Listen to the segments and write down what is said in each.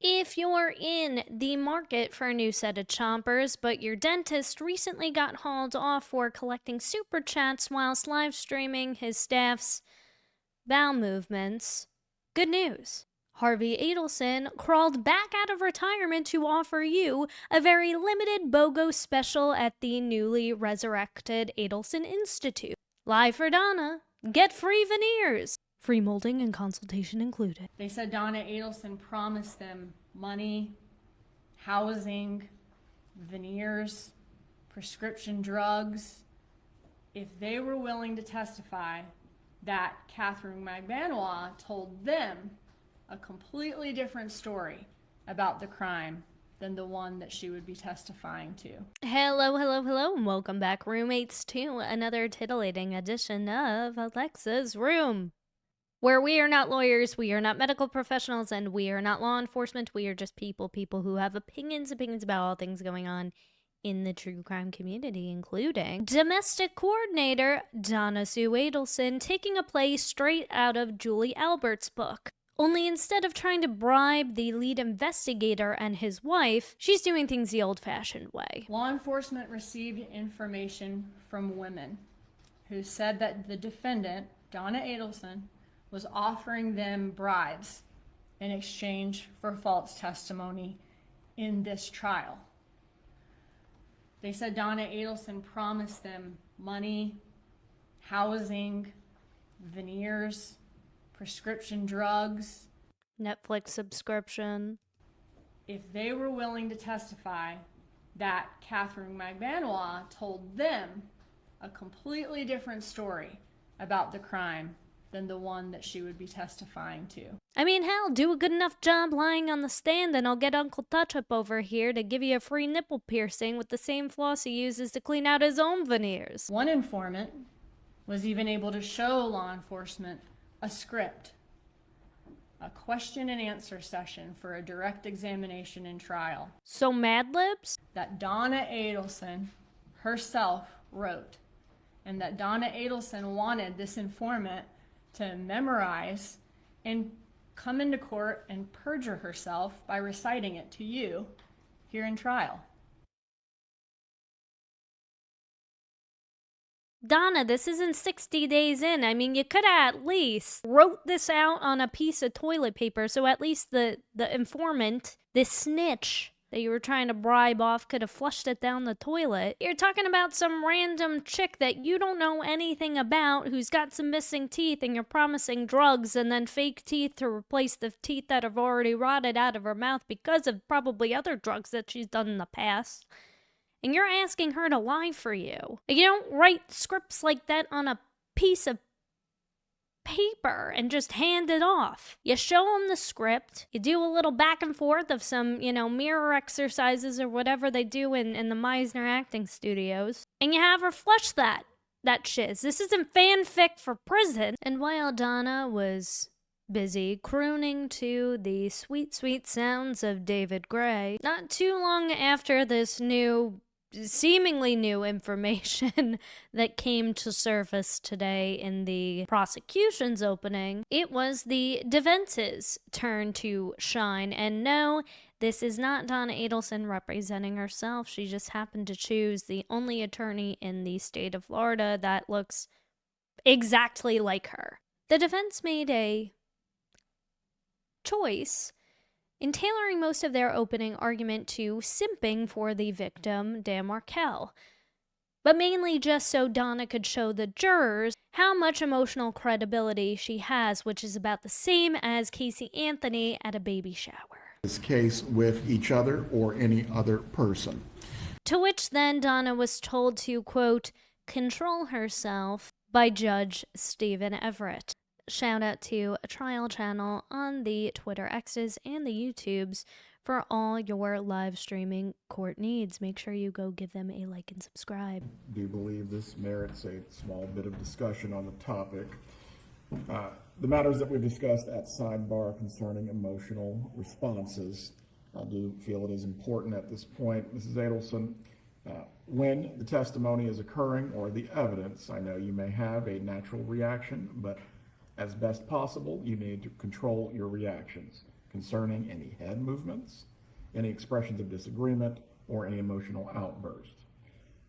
If you're in the market for a new set of chompers, but your dentist recently got hauled off for collecting super chats whilst live streaming his staff's bowel movements, good news. Harvey Adelson crawled back out of retirement to offer you a very limited BOGO special at the newly resurrected Adelson Institute. Live for Donna, get free veneers. Free molding and consultation included. They said Donna Adelson promised them money, housing, veneers, prescription drugs, if they were willing to testify that Catherine McBanois told them a completely different story about the crime than the one that she would be testifying to. Hello, and welcome back, roommates, to another titillating edition of Alexasrewm, where we are not lawyers, we are not medical professionals, and we are not law enforcement. We are just people who have opinions about all things going on in the true crime community, including domestic coordinator Donna Sue Adelson taking a play straight out of Julie Albert's book. Only instead of trying to bribe the lead investigator and his wife, she's doing things the old-fashioned way. Law enforcement received information from women who said that the defendant, Donna Adelson, was offering them bribes in exchange for false testimony in this trial. They said Donna Adelson promised them money, housing, veneers, prescription drugs, Netflix subscription, if they were willing to testify that Catherine McBanois told them a completely different story about the crime than the one that she would be testifying to. I mean, hell, do a good enough job lying on the stand and I'll get Uncle Touch-Up over here to give you a free nipple piercing with the same floss he uses to clean out his own veneers. One informant was even able to show law enforcement a script, a question and answer session for a direct examination in trial. So Mad Libs? That Donna Adelson herself wrote, and that Donna Adelson wanted this informant to memorize and come into court and perjure herself by reciting it to you here in trial. Donna, this isn't 60 days in. I mean, you could have at least wrote this out on a piece of toilet paper so at least the informant, this snitch that you were trying to bribe off, could have flushed it down the toilet. You're talking about some random chick that you don't know anything about who's got some missing teeth, and you're promising drugs and then fake teeth to replace the teeth that have already rotted out of her mouth because of probably other drugs that she's done in the past. And you're asking her to lie for you. You don't write scripts like that on a piece of paper and just hand it off. You show them the script, you do a little back and forth of some, mirror exercises or whatever they do in the Meisner acting studios, and you have her flush that shiz. This isn't fanfic for prison. And while Donna was busy crooning to the sweet, sweet sounds of David Gray, not too long after this seemingly new information that came to surface today in the prosecution's opening, it was the defense's turn to shine. And no, this is not Donna Adelson representing herself. She just happened to choose the only attorney in the state of Florida that looks exactly like her. The defense made a choice in tailoring most of their opening argument to simping for the victim, Dan Markel, but mainly just so Donna could show the jurors how much emotional credibility she has, which is about the same as Casey Anthony at a baby shower. This case with each other or any other person. To which then Donna was told to, quote, control herself by Judge Stephen Everett. Shout out to a trial channel on the Twitter X's and the YouTubes for all your live streaming court needs. Make sure you go give them a like and subscribe. I do believe this merits a small bit of discussion on the topic. The matters that we've discussed at sidebar concerning emotional responses, I do feel it is important at this point. Mrs. Adelson, when the testimony is occurring or the evidence, I know you may have a natural reaction, but as best possible, you need to control your reactions. concerning any head movements, any expressions of disagreement, or any emotional outburst.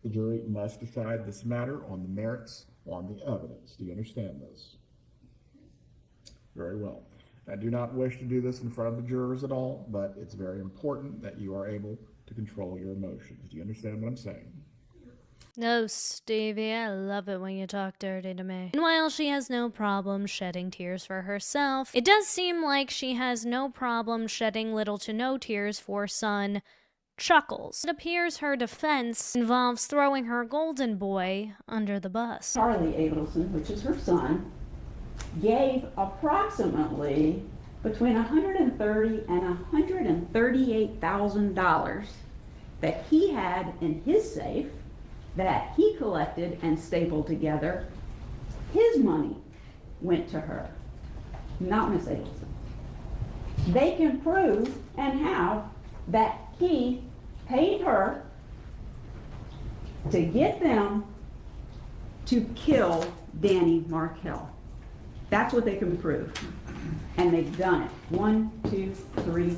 The jury must decide this matter on the merits, on the evidence. Do you understand this? Very well. I do not wish to do this in front of the jurors at all, but it's very important that you are able to control your emotions. Do you understand what I'm saying? No, Stevie, I love it when you talk dirty to me. And while she has no problem shedding tears for herself, it does seem like she has no problem shedding little to no tears for son Chuckles. It appears her defense involves throwing her golden boy under the bus. Charlie Adelson, which is her son, gave approximately between $130,000 and $138,000 that he had in his safe that he collected and stapled together. His money went to her, not Miss Adelson. They can prove and have that he paid her to get them to kill Danny Markell. That's what they can prove. And they've done it 1, 2, 3,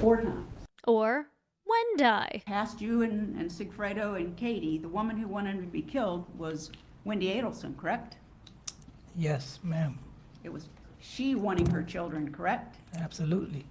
4 times. Or Wendy. Past you and Sigfredo and Katie, the woman who wanted to be killed was Wendy Adelson, correct? Yes, ma'am. It was she wanting her children, correct? Absolutely.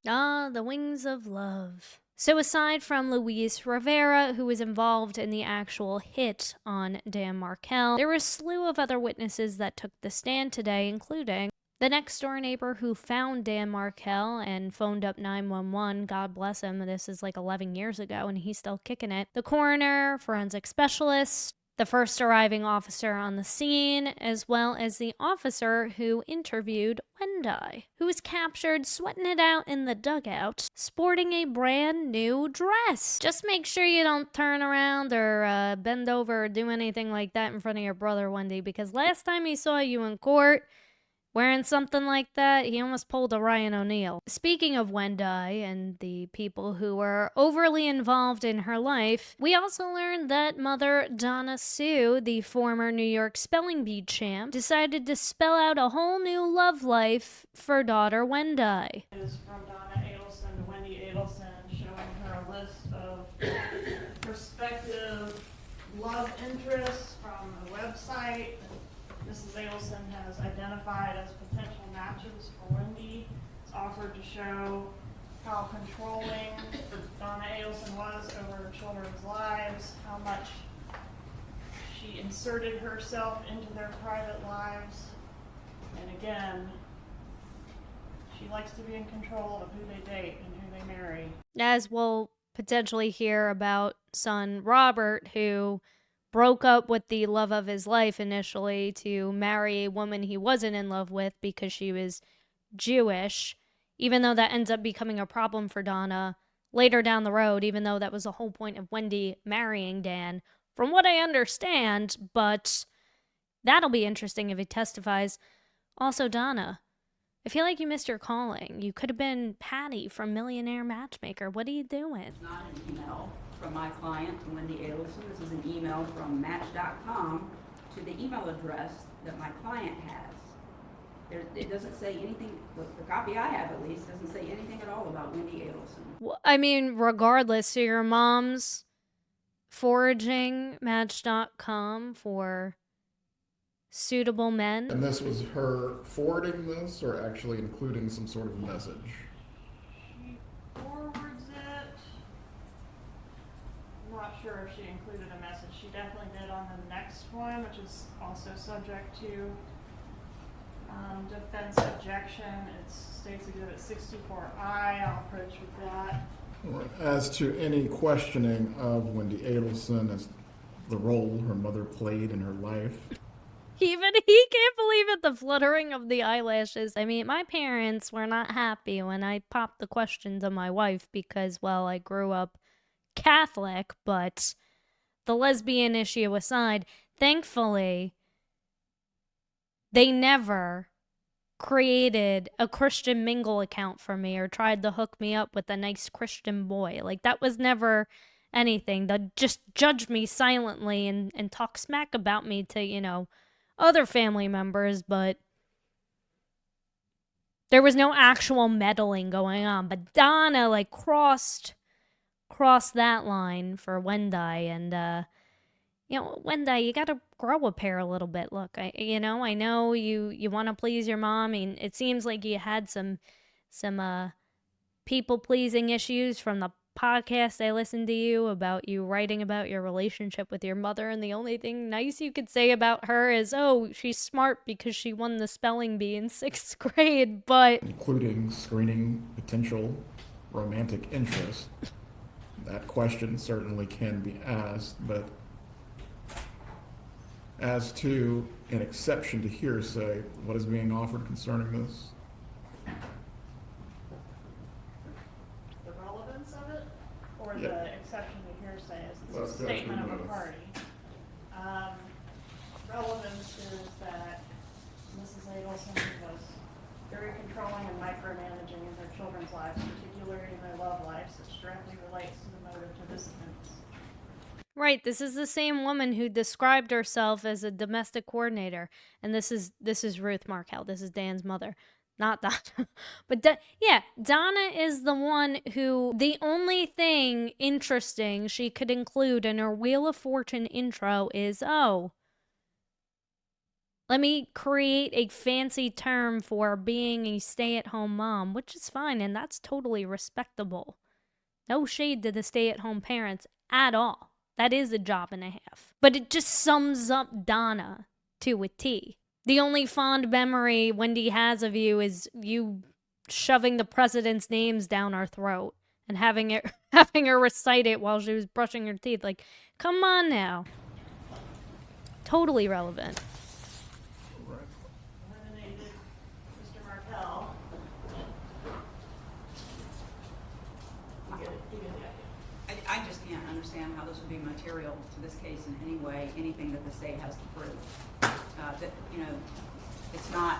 Ah, the wings of love. So aside from Luis Rivera, who was involved in the actual hit on Dan Markell, there were a slew of other witnesses that took the stand today, including the next-door neighbor who found Dan Markell and phoned up 911, God bless him, this is like 11 years ago and he's still kicking it, the coroner, forensic specialist, the first arriving officer on the scene, as well as the officer who interviewed Wendy, who was captured sweating it out in the dugout, sporting a brand new dress. Just make sure you don't turn around or bend over or do anything like that in front of your brother, Wendy, because last time he saw you in court wearing something like that, he almost pulled a Ryan O'Neal. Speaking of Wendy and the people who were overly involved in her life, we also learned that mother Donna Sue, the former New York spelling bee champ, decided to spell out a whole new love life for daughter Wendy. It is from Donna Adelson to Wendy Adelson, showing her a list of prospective love interests from a website Mrs. Adelson has identified as potential matches for Wendy. It's offered to show how controlling Donna Adelson was over her children's lives, how much she inserted herself into their private lives, and again, she likes to be in control of who they date and who they marry. As we'll potentially hear about son Robert, who broke up with the love of his life initially to marry a woman he wasn't in love with because she was Jewish, even though that ends up becoming a problem for Donna later down the road, even though that was the whole point of Wendy marrying Dan, from what I understand, but that'll be interesting if he testifies. Also, Donna, I feel like you missed your calling. You could have been Patty from Millionaire Matchmaker. What are you doing? It's not an email from my client, Wendy Adelson. This is an email from Match.com to the email address that my client has. It doesn't say anything, the copy I have at least, doesn't say anything at all about Wendy Adelson. Well, I mean, regardless, so your mom's foraging Match.com for suitable men. And this was her forwarding this or actually including some sort of message? She forwards it. I'm not sure if she included a message. She definitely did on the next one, which is also subject to defense objection. It states Exhibit 64I. I'll approach with that. All right. As to any questioning of Wendy Adelson as the role her mother played in her life, Even he can't believe it, the fluttering of the eyelashes. I mean, my parents were not happy when I popped the question to my wife because, well, I grew up Catholic, but the lesbian issue aside, thankfully, they never created a Christian Mingle account for me or tried to hook me up with a nice Christian boy. Like, that was never anything. They'd just judge me silently and talk smack about me to, other family members, but There was no actual meddling going on, but Donna, like, crossed that line for Wendy, and, you know, Wendy, you gotta grow a pair a little bit. Look, I know you want to please your mom. I mean, it seems like you had some people-pleasing issues from the podcast I listened to you about you writing about your relationship with your mother, and the only thing nice you could say about her is, oh, she's smart because she won the spelling bee in 6th grade, but... Including screening potential romantic interest. That question certainly can be asked, but as to an exception to hearsay, what is being offered concerning this? The relevance of it, or Yeah. the exception to hearsay as Let's a go statement through of a both. party. Relevance is that Mrs. Adelson was very controlling and micromanaging in her children's lives, particularly in their love lives, which directly relates to the motive to this offense. Right, this is the same woman who described herself as a domestic coordinator, and this is Ruth Markel. This is Dan's mother, not Donna. But yeah, Donna is the one who, the only thing interesting she could include in her Wheel of Fortune intro is, oh, let me create a fancy term for being a stay-at-home mom, which is fine, and that's totally respectable. No shade to the stay-at-home parents at all. That is a job and a half. But it just sums up Donna to a T. The only fond memory Wendy has of you is you shoving the president's names down our throat and having her recite it while she was brushing her teeth. Like, come on now. Totally relevant. Eliminated Mr. Markel. You get the idea. I just can't understand how this would be material to this case in any way, anything that the state has to prove. That, you know, it's not,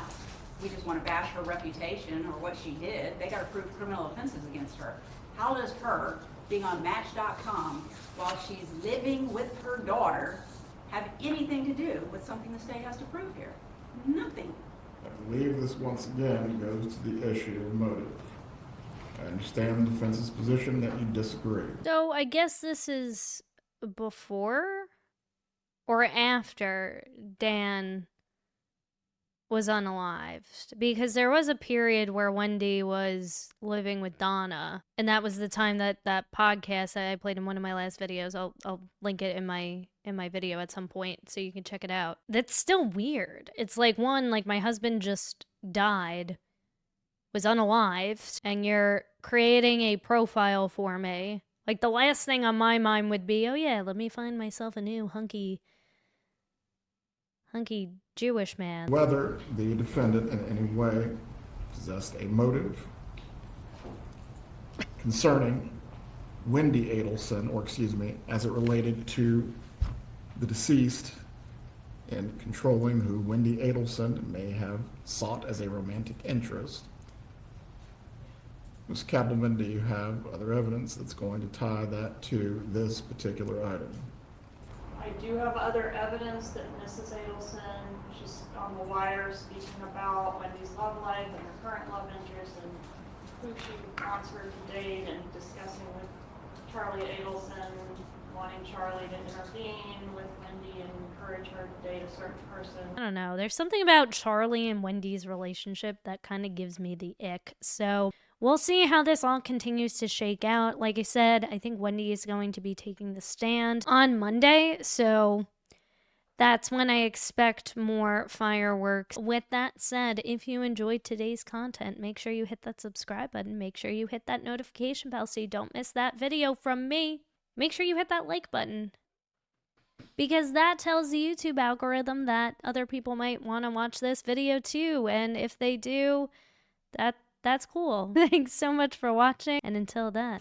we just want to bash her reputation or what she did. They got to prove criminal offenses against her. How does her being on Match.com while she's living with her daughter have anything to do with something the state has to prove here? Nothing. I believe this once again goes to the issue of motive. I understand the defense's position that you disagree. So I guess this is before or after Dan was unalived, because there was a period where Wendy was living with Donna, and that was the time that podcast that I played in one of my last videos. I'll link it in my video at some point so you can check it out. That's still weird. It's like, one, like, my husband just died, was unalived, and you're creating a profile for me. Like, the last thing on my mind would be, oh yeah, let me find myself a new hunky Jewish man. Whether the defendant in any way possessed a motive concerning Wendy Adelson, or excuse me, as it related to the deceased and controlling who Wendy Adelson may have sought as a romantic interest. Ms. Kappelman, do you have other evidence that's going to tie that to this particular item? I do have other evidence that Mrs. Adelson, she's on the wire speaking about Wendy's love life and her current love interest and who she wants her to date, and discussing with Charlie Adelson, wanting Charlie to intervene with Wendy and encourage her to date a certain person. I don't know. There's something about Charlie and Wendy's relationship that kind of gives me the ick. So we'll see how this all continues to shake out. Like I said, I think Wendy is going to be taking the stand on Monday, so that's when I expect more fireworks. With that said, if you enjoyed today's content, make sure you hit that subscribe button. Make sure you hit that notification bell so you don't miss that video from me. Make sure you hit that like button, because that tells the YouTube algorithm that other people might want to watch this video too. And if they do, that's cool. Thanks so much for watching, and until then.